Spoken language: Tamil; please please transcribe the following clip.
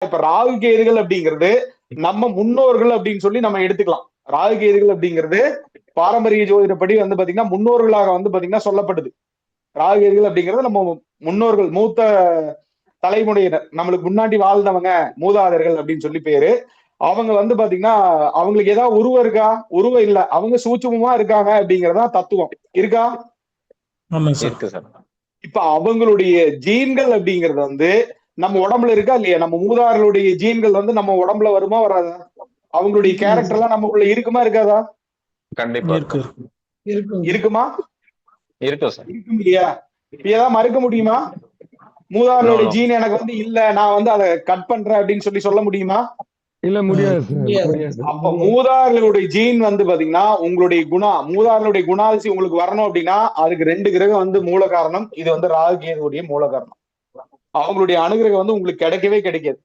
இப்ப ராகு கேதுகள் அப்படிங்கிறது நம்ம முன்னோர்கள் அப்படின்னு சொல்லி நம்ம எடுத்துக்கலாம். ராகு கேதுகள் அப்படிங்கிறது பாரம்பரிய ஜோதிடப்படி வந்து பாத்தீங்கன்னா முன்னோர்களாக வந்து பாத்தீங்கன்னா சொல்லப்படுது. ராகு கேதுகள் அப்படிங்கிறது நம்ம முன்னோர்கள், மூத்த தலைமுறையினர், நம்மளுக்கு முன்னாடி வாழ்ந்தவங்க, மூதாதையர்கள் அப்படின்னு சொல்லி பேரு. அவங்க வந்து பாத்தீங்கன்னா அவங்களுக்கு ஏதாவது உருவம் இருக்கா? உருவம் இல்ல, அவங்க சூட்சுமமா இருக்காங்க அப்படிங்கறதா தத்துவம். இருக்கா? இருக்கு சார். இப்ப அவங்களுடைய ஜீன்கள் அப்படிங்கறது வந்து நம்ம உடம்புல இருக்கா இல்லையா? நம்ம மூதாதையர்களுடைய ஜீன்கள் வந்து நம்ம உடம்புல வருமா வராதா? அவங்களுடைய கேரக்டர் எல்லாம் நமக்குள்ள இருக்குமா இருக்காதா? கண்டிப்பா இருக்குமா? இருக்கும் சார். இருக்கும் இல்லையா? இப்ப ஏதாவது மறுக்க முடியுமா? மூதாதையர்களுடைய ஜீன் எனக்கு வந்து இல்ல, நான் வந்து அதை கட் பண்றேன் அப்படின்னு சொல்லி சொல்ல முடியுமா? இல்ல, முடியாது. அப்ப மூதாதையர்களுடைய ஜீன் வந்து பாத்தீங்கன்னா உங்களுடைய மூதாதையர்களுடைய குணாதிசி உங்களுக்கு வரணும் அப்படின்னா அதுக்கு 2 கிரகம் வந்து மூல காரணம். இது வந்து ராகு கேதுவுடைய மூல காரணம். அவங்களுடைய அனுகிரகம் வந்து உங்களுக்கு கிடைக்கவே கிடைக்காது.